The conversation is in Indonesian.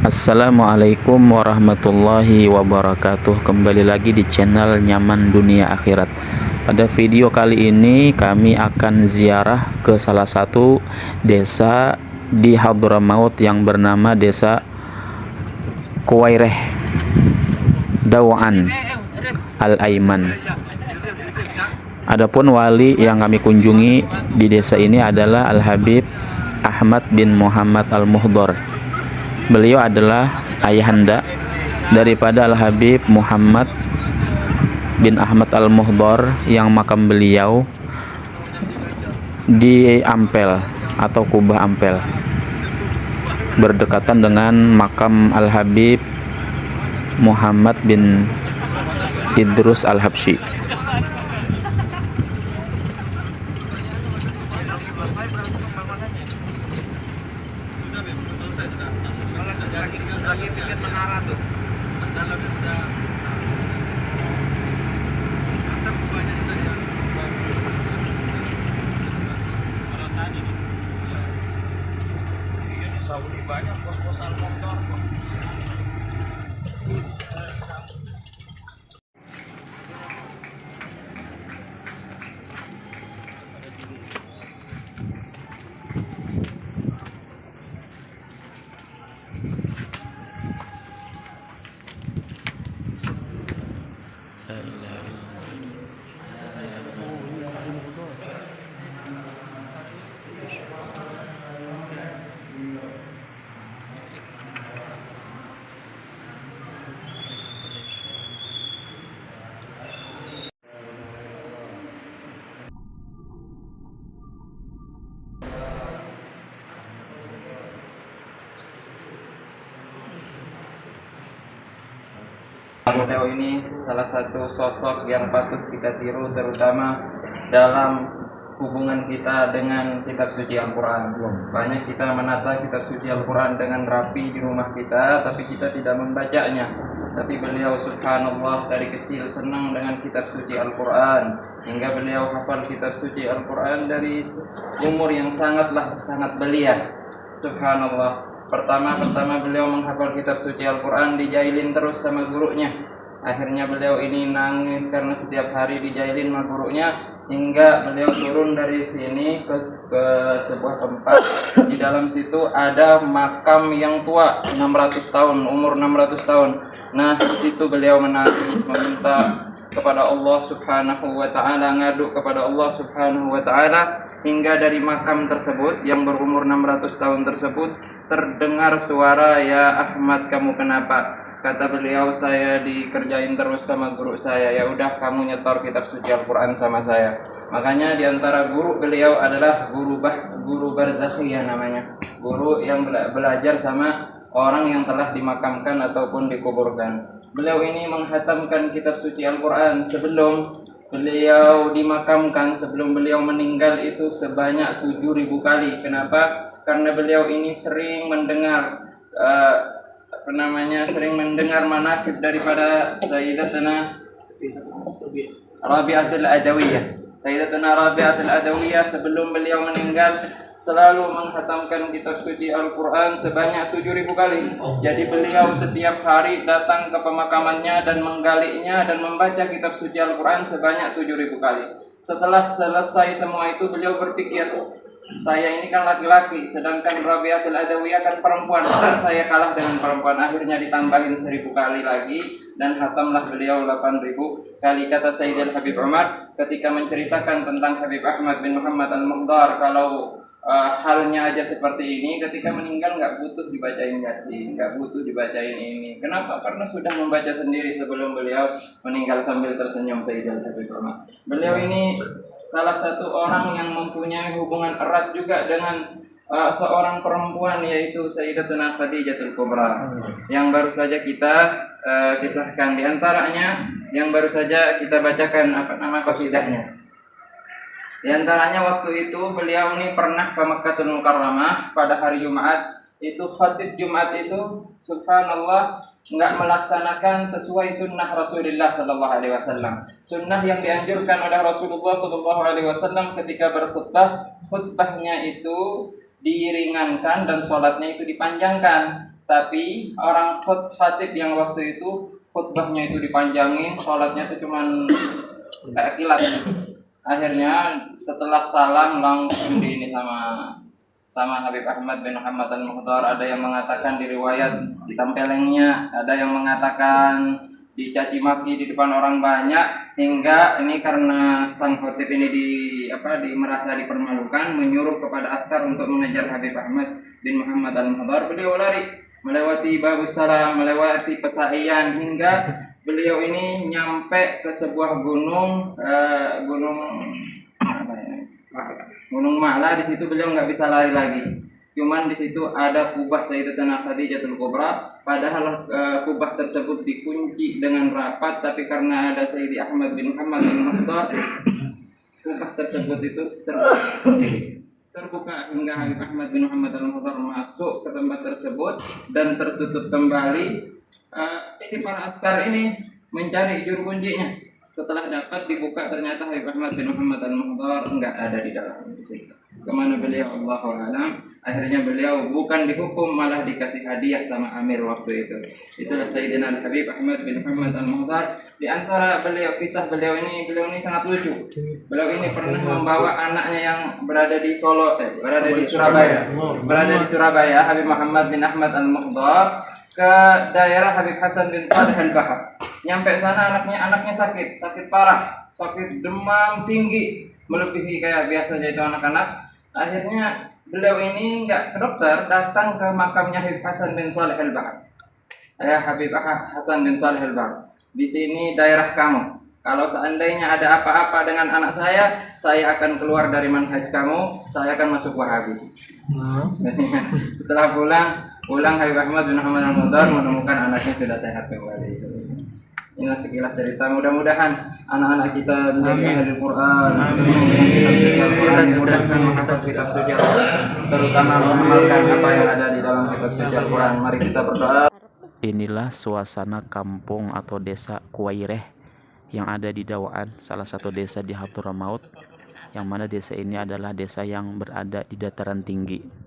Assalamualaikum warahmatullahi wabarakatuh. Kembali lagi di channel Nyaman Dunia Akhirat. Pada video kali ini kami akan ziarah ke salah satu desa di Hadramaut yang bernama Desa Kuwaireh Dawan Al-Aiman. Adapun wali yang kami kunjungi di desa ini adalah Al-Habib Ahmad bin Muhammad Al-Muhdhar. Beliau adalah ayahanda daripada Al-Habib Muhammad bin Ahmad Al-Muhdhar yang makam beliau di Ampel atau Kubah Ampel, berdekatan dengan makam Al-Habib Muhammad bin Idrus Al-Habsyi. Banyak pos-posan motor. Beliau ini salah satu sosok yang patut kita tiru, terutama dalam hubungan kita dengan kitab suci Al-Quran. Banyak kita menata kitab suci Al-Quran dengan rapi di rumah kita, tapi kita tidak membacanya. Tapi beliau subhanallah dari kecil senang dengan kitab suci Al-Quran, hingga beliau hafal kitab suci Al-Quran dari umur yang sangat belia. Subhanallah. Pertama beliau menghafal kitab suci Al-Quran dijailin terus sama gurunya. Akhirnya beliau ini nangis karena setiap hari dijailin sama gurunya, hingga beliau turun dari sini ke sebuah tempat. Di dalam situ ada makam yang tua, 600 tahun, umur 600 tahun. Nah, di situ beliau menangis meminta kepada Allah Subhanahu wa taala, ngadu kepada Allah Subhanahu wa taala, hingga dari makam tersebut yang berumur 600 tahun tersebut terdengar suara, "Ya Ahmad, kamu kenapa?" Kata beliau, "Saya dikerjain terus sama guru saya. Ya udah, kamu nyetor kitab suci Al-Quran sama saya." Makanya di antara guru beliau adalah guru barzakhiyah namanya, guru yang belajar sama orang yang telah dimakamkan ataupun dikuburkan. Beliau ini menghatamkan kitab suci Al-Quran sebelum beliau dimakamkan, sebelum beliau meninggal itu sebanyak 7.000 kali. Kenapa? Karena beliau ini sering mendengar sering mendengar manaqib daripada Sayyidatuna Rabi'atul Adawiyah. Sayyidatuna Rabi'atul Adawiyah sebelum beliau meninggal selalu menghatamkan kitab suci Al-Quran sebanyak 7.000 kali. Jadi beliau setiap hari datang ke pemakamannya dan menggalinya dan membaca kitab suci Al-Quran sebanyak 7.000 kali. Setelah selesai semua itu, beliau berpikir, saya ini kan laki-laki, sedangkan Rabi'atul Adawiyah kan perempuan. Saya kalah dengan perempuan. Akhirnya ditambahin 1.000 kali lagi, dan hatamlah beliau 8.000 kali. Kata Sayyidil Habib Umar ketika menceritakan tentang Habib Ahmad bin Muhammad Al-Muhdhar, kalau halnya aja seperti ini, ketika meninggal nggak butuh dibacain Yasin, nggak butuh dibacain ini. Kenapa? Karena sudah membaca sendiri sebelum beliau meninggal, sambil tersenyum Sayyidil Habib Umar. Beliau ini salah satu orang yang mempunyai hubungan erat juga dengan seorang perempuan, yaitu Sayyidatuna Khadijatul Kubra, yang baru saja kita kisahkan. Di antaranya yang baru saja kita bacakan qasidahnya. Di antaranya waktu itu beliau ini pernah ke Makkahul Mukarramah pada hari Jumat. Itu khatib Jumat itu subhanallah nggak melaksanakan sesuai sunnah Rasulullah Sallallahu Alaihi Wasallam. Sunnah yang dianjurkan oleh Rasulullah Sallallahu Alaihi Wasallam ketika berkhutbah, khutbahnya itu diringankan dan sholatnya itu dipanjangkan. tapi orang khatib yang waktu itu khutbahnya itu dipanjangin, sholatnya itu cuman kayak kilat. Akhirnya setelah salam langsung di ini sama Habib Ahmad bin Muhammad Al-Mukhtar. Ada yang mengatakan di riwayat ditempelengnya, ada yang mengatakan dicaci maki di depan orang banyak, hingga ini karena sang khotib ini merasa dipermalukan, menyuruh kepada askar untuk mengejar Habib Ahmad bin Muhammad Al-Mukhtar. Beliau lari melewati Babus Salam, melewati Pesaian, hingga beliau ini nyampe ke sebuah gunung Gunung Ma'la. Di situ beliau nggak bisa lari lagi. Cuman di situ ada kubah Sayyidatina Khadijatul Kubra. Padahal kubah tersebut dikunci dengan rapat, tapi karena ada Sayyidi Ahmad bin Muhammad Al-Mukhtar, kubah tersebut itu terbuka hingga Habib Ahmad bin Muhammad Al-Mukhtar masuk ke tempat tersebut dan tertutup kembali. Ini para askar ini mencari juru kuncinya. Setelah dapat dibuka, ternyata Habib Ahmad bin Muhammad Al-Mukhtar enggak ada di dalam situ. Kemana beliau, Allahu a'lam. Akhirnya beliau bukan dihukum, malah dikasih hadiah sama Amir waktu itu. Itulah Sayyidina Habib Ahmad bin Muhammad Al-Mukhtar. Di antara kisah beliau ini sangat lucu. Beliau ini pernah membawa anaknya yang berada di Surabaya, Habib Muhammad bin Ahmad Al-Mukhtar, ke daerah Habib Hasan bin Saleh Al-Bahar. Nyampe sana anaknya sakit parah, sakit demam tinggi, melebihi kayak biasanya itu anak-anak. Akhirnya beliau ini nggak ke dokter, datang ke makamnya Habib Hasan bin Saleh Al-Bahar. Habib Hasan bin Saleh Al-Bahar, di sini daerah kamu. Kalau seandainya ada apa-apa dengan anak saya akan keluar dari manhaj kamu, saya akan masuk Wahabi. Setelah pulang Habib Ahmad bin Muhammad Al-Mukhtar menemukan anaknya sudah sehat kembali. Inilah sekilas cerita. Mudah-mudahan anak-anak kita menjadi ahli Quran, dimudahkan menghafal kitab suci, terutama mengamalkan apa yang ada di dalam kitab suci Al-Quran. Mari kita berdoa. Inilah suasana kampung atau desa Kuwaireh yang ada di Dawaan, salah satu desa di Hadramaut, yang mana desa ini adalah desa yang berada di dataran tinggi.